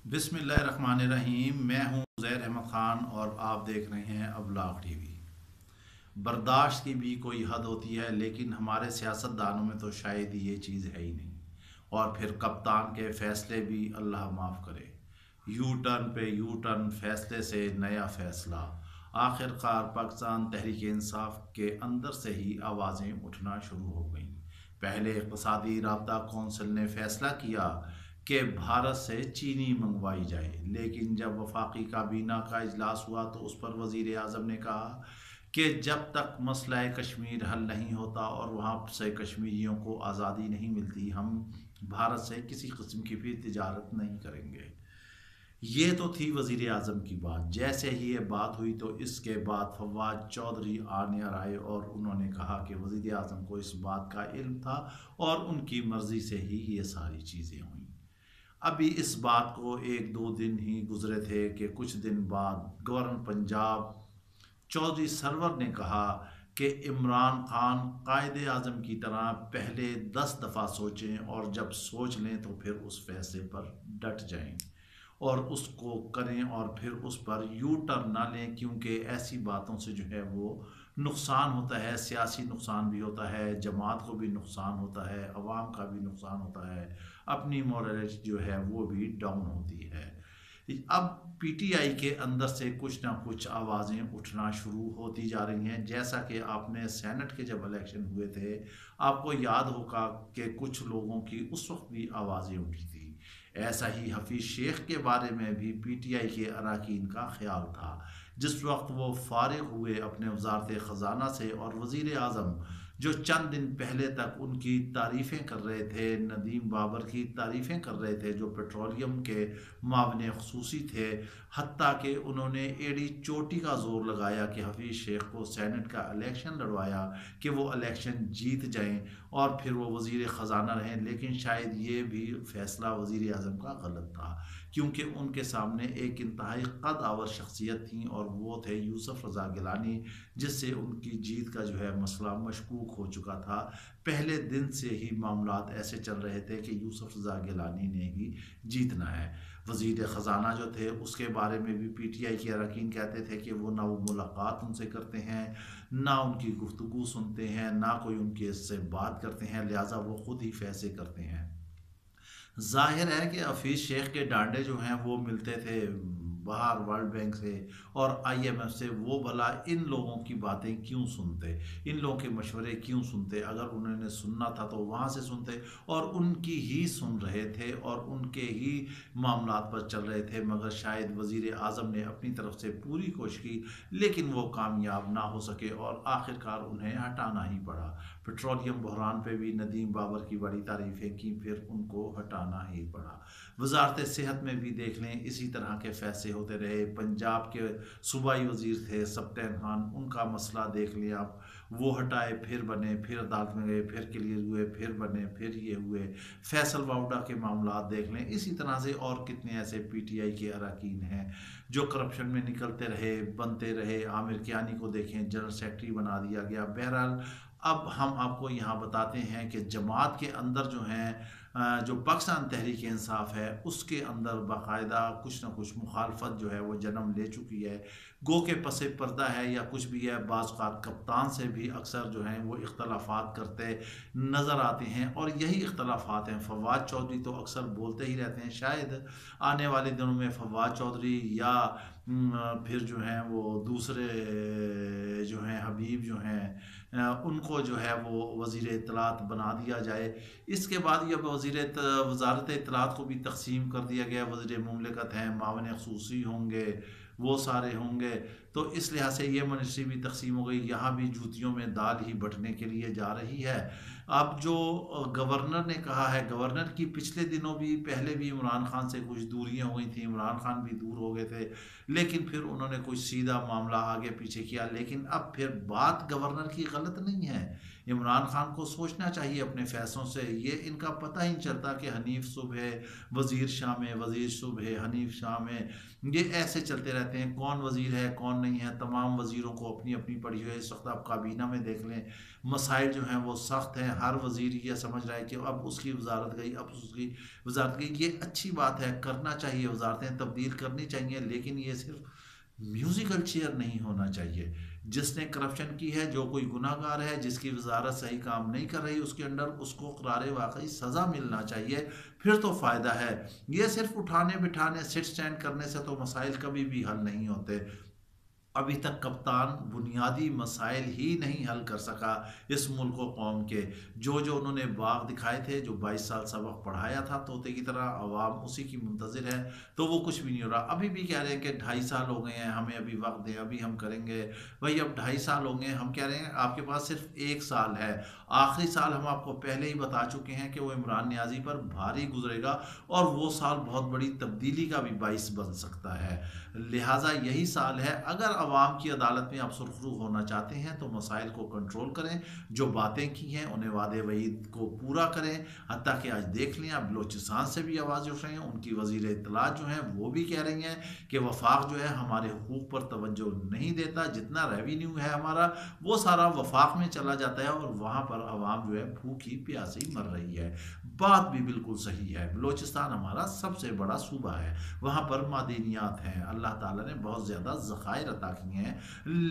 बिस्मिल्लाहिर्रहमानिर्रहीम। मैं हूं ज़ैर अहमद ख़ान और आप देख रहे हैं अबलाग टीवी। बर्दाश्त की भी कोई हद होती है, लेकिन हमारे सियासतदानों में तो शायद ये चीज़ है ही नहीं। और फिर कप्तान के फ़ैसले भी अल्लाह माफ़ करे। यू टर्न पे यू टर्न, फ़ैसले से नया फ़ैसला। आखिरकार पाकिस्तान तहरीक इंसाफ के अंदर से ही आवाज़ें उठना शुरू हो गईं। पहले इक़्तिसादी राब्ता कौंसिल ने फ़ैसला किया कि भारत से चीनी मंगवाई जाए, लेकिन जब वफाकी काबीना का इजलास हुआ तो उस पर वज़ीर आज़म ने कहा कि जब तक मसला कश्मीर हल नहीं होता और वहाँ से कश्मीरियों को आज़ादी नहीं मिलती, हम भारत से किसी किस्म की भी तिजारत नहीं करेंगे। ये तो थी वज़ीर आज़म की बात। जैसे ही ये बात हुई तो इसके बाद फवाद चौधरी आने आए और उन्होंने कहा कि वज़ीर आज़म को इस बात का इल्म था और उनकी मर्ज़ी से ही ये सारी चीज़ें हुई। अभी इस बात को एक दो दिन ही गुजरे थे कि कुछ दिन बाद गवर्नर पंजाब चौधरी सरवर ने कहा कि इमरान खान कायदे आज़म की तरह पहले 10 दफ़ा सोचें और जब सोच लें तो फिर उस फैसले पर डट जाएं और उसको करें और फिर उस पर यू टर्न ना लें, क्योंकि ऐसी बातों से जो है वो नुकसान होता है। सियासी नुकसान भी होता है, जमात को भी नुकसान होता है, अवाम का भी नुकसान होता है, अपनी मोरलिटी जो है वो भी डाउन होती है। अब पीटीआई के अंदर से कुछ ना कुछ आवाज़ें उठना शुरू होती जा रही हैं। जैसा कि आपने सेनेट के जब इलेक्शन हुए थे, आपको याद होगा कि कुछ लोगों की उस वक्त भी आवाज़ें उठी थी। ऐसा ही हफीज़ शेख के बारे में भी पीटीआई के अरकान का ख्याल था। जिस वक्त वो फारिग हुए अपने वजारत ख़जाना से और वज़ीर आज़म जो चंद दिन पहले तक उनकी तारीफ़ें कर रहे थे, नदीम बाबर की तारीफ़ें कर रहे थे जो पेट्रोलियम के मामले खसूसी थे, हत्ता कि उन्होंने एड़ी चोटी का ज़ोर लगाया कि हफीज़ शेख को सेनेट का इलेक्शन लड़वाया कि वो इलेक्शन जीत जाएं और फिर वो वज़ीर ख़जाना रहें। लेकिन शायद ये भी फ़ैसला वज़ीर आज़म का गलत था, क्योंकि उनके सामने एक इंतहाई कद आवर शख्सियत थी और वो थे यूसुफ रज़ा गिलानी, जिससे उनकी जीत का जो है मसला मशकूक हो चुका था। पहले दिन से ही मामलात ऐसे चल रहे थे कि यूसुफ रज़ा गिलानी ने ही जीतना है। वज़ीर ख़जाना जो थे उसके बारे में भी पीटीआई के अरकान कहते थे कि वो ना वो मुलाकात उनसे करते हैं, ना उनकी गुफ्तगू सुनते हैं, ना कोई उनके से बात करते हैं, लिहाजा वो खुद ही फैसले करते हैं। जाहिर है कि हफीज़ शेख के डांडे जो हैं वो मिलते थे बाहर वर्ल्ड बैंक से और आईएमएफ से। वो भला इन लोगों की बातें क्यों सुनते, इन लोगों के मशवरे क्यों सुनते? अगर उन्होंने सुनना था तो वहाँ से सुनते और उनकी ही सुन रहे थे और उनके ही मामलात पर चल रहे थे। मगर शायद वज़ीर आज़म ने अपनी तरफ से पूरी कोशिश की, लेकिन वो कामयाब ना हो सके और आखिरकार उन्हें हटाना ही पड़ा। पेट्रोलियम बहरान पे भी नदीम बाबर की बड़ी तारीफ़ें की, फिर उनको हटाना ही पड़ा। वजारत सेहत में भी देख लें, इसी तरह के फैसले होते रहे। पंजाब के सूबाई वज़ीर थे सप्तान खान, उनका मसला देख लें आप, वो हटाए फिर बने, फिर अदालत में गए, फिर क्लियर हुए, फिर बने, फिर ये हुए। फैसल वाउडा के मामला देख लें। इसी तरह से और कितने ऐसे पीटीआई के अरकान हैं जो करप्शन में निकलते रहे, बनते रहे। आमिर कियानी को देखें, जनरल सेक्रेटरी बना दिया गया। बहरहाल अब हम आपको यहाँ बताते हैं कि जमात के अंदर जो हैं जो पाकिस्तान तहरीक इंसाफ है उसके अंदर बाकायदा कुछ ना कुछ मुखालफत जो है वो जन्म ले चुकी है। गो के पसे पर्दा है या कुछ भी है, बाज़ औक़ात कप्तान से भी अक्सर जो हैं वो इख्तलाफात करते नज़र आते हैं और यही इख्तलाफात हैं। फवाद चौधरी तो अक्सर बोलते ही रहते हैं, शायद आने वाले दिनों में फवाद चौधरी या फिर जो हैं वो दूसरे जो हैं हबीब जो हैं उनको जो है वो वज़ीर इत्तलात बना दिया जाए। इसके बाद जब वज़ारत इत्तलात को भी तक़सीम कर दिया गया, वज़ीर मुमलिकत हैं, मावन ख़ुसूसी होंगे, वो सारे होंगे, तो इस लिहाज से ये मिनिस्ट्री भी तक़सीम हो गई। यहाँ भी जूतियों में दाल ही बँटने के लिए जा रही है। अब जो गवर्नर ने कहा है, गवर्नर की पिछले दिनों भी पहले भी इमरान खान से कुछ दूरियां हुई थी, इमरान खान भी दूर हो गए थे, लेकिन फिर उन्होंने कुछ सीधा मामला आगे पीछे किया। लेकिन अब फिर बात गवर्नर की गलत नहीं है, इमरान खान को सोचना चाहिए अपने फैसलों से। ये इनका पता ही नहीं चलता कि हनीफ सुबह वज़ीर शाह में, वज़ीर सुबह हनीफ शाह में, ये ऐसे चलते रहते हैं। कौन वज़ीर है कौन नहीं है, तमाम वज़ीरों को अपनी अपनी पड़ी हुई है। इस वक्त आप काबीना में देख लें, मसाइल जो हैं वो सख्त हैं। हर वज़ीर ये समझ रहा है कि अब उसकी वजारत गई, अब उसकी वजारत गई। ये अच्छी बात है, करना चाहिए, वजारतें तब्दील करनी चाहिए, लेकिन ये सिर्फ म्यूजिकल चेयर नहीं होना चाहिए। जिसने करप्शन की है, जो कोई गुनाहगार है, जिसकी वजारत सही काम नहीं कर रही उसके अंडर, उसको करारे वाकई सज़ा मिलना चाहिए, फिर तो फ़ायदा है। ये सिर्फ उठाने बिठाने सिट स्टैंड करने से तो मसाइल कभी भी हल नहीं होते। अभी तक कप्तान बुनियादी मसाइल ही नहीं हल कर सका इस मुल्क व कौम के। जो जो उन्होंने बाग दिखाए थे, जो 22 साल सबक पढ़ाया था तोते की तरह, आवाम उसी की मुंतज़िर है, तो वो कुछ भी नहीं हो रहा। अभी भी कह रहे हैं कि 2.5 साल हो गए हैं, हमें अभी वक्त दें, अभी हम करेंगे। भाई अब 2.5 साल होंगे, हम कह रहे हैं आपके पास सिर्फ 1 साल है। आखिरी साल हम आपको पहले ही बता चुके हैं कि वो इमरान नियाजी पर भारी गुजरेगा, और वो साल बहुत बड़ी तब्दीली का भी बाइस बन सकता है। लिहाजा यही साल है। अगर अवाम की अदालत में आप सुरखरू होना चाहते हैं तो मसाइल को कंट्रोल करें, जो बातें की हैं उन्हें वादे वईद को पूरा करें। हत्ता कि आज देख लें, अब बलोचिस्तान से भी आवाज़ उठ रही हैं, उनकी वज़ीर इत्तलात जो हैं वो भी कह रही हैं कि वफाक जो है हमारे हुकूक पर तवज्जो नहीं देता, जितना रेवेन्यू है हमारा वो सारा वफाक में चला जाता है, और वहाँ पर अवाम जो है भूखी प्यासी मर रही है। बात भी बिल्कुल सही है। बलोचिस्तान हमारा सबसे बड़ा सूबा है, वहाँ पर मादनियात हैं, अल्लाह ताला ने बहुत ज़्यादा ज़खायर अता किए हैं,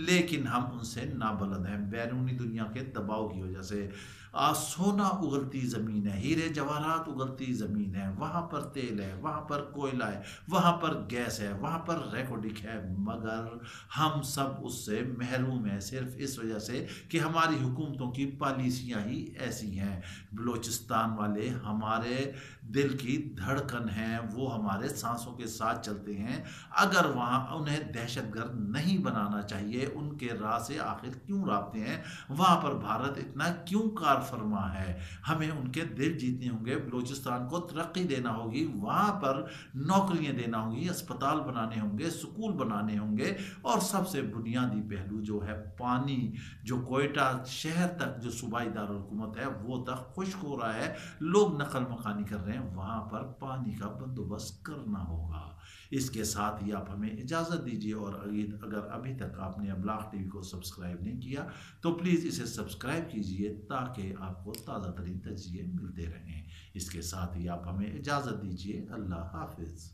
लेकिन हम उनसे नाबलद हैं बैरूनी दुनिया के दबाव की वजह से। सोना उगलती ज़मीन है, हीरे जवाहरात उगलती ज़मीन है, वहाँ पर तेल है, वहाँ पर कोयला है, वहाँ पर गैस है, वहाँ पर रेकोडिक है, मगर हम सब उससे महरूम हैं सिर्फ इस वजह से कि हमारी हुकूमतों की पॉलिसियाँ ही ऐसी हैं। बलोचिस्तान वाले हमारे दिल की धड़कन हैं, वो हमारे सांसों के साथ चलते हैं। अगर वहाँ उन्हें दहशतगर्द नहीं बनाना चाहिए, उनके राह से आखिर क्यों राबते हैं? वहाँ पर भारत इतना क्यों कार फरमा है? हमें उनके दिल जीतने होंगे, बलूचिस्तान को तरक्की देना होगी, वहाँ पर नौकरियाँ देना होंगी, अस्पताल बनाने होंगे, स्कूल बनाने होंगे, और सबसे बुनियादी पहलू जो है पानी, जो कोयटा शहर तक जो सूबाई दारुल-हुकूमत है वो तक खुश्क हो रहा है, लोग नकल मकानी कर रहे हैं, वहाँ पर पानी का बंदोबस्त करना होगा। इसके साथ ही आप हमें इजाज़त दीजिए, और अगर अभी तक आपने अबलाग टीवी को सब्सक्राइब नहीं किया तो प्लीज़ इसे सब्सक्राइब कीजिए, ताकि आपको ताज़ा तरीन तजिए मिलते रहें। इसके साथ ही आप हमें इजाज़त दीजिए। अल्लाह हाफिज़।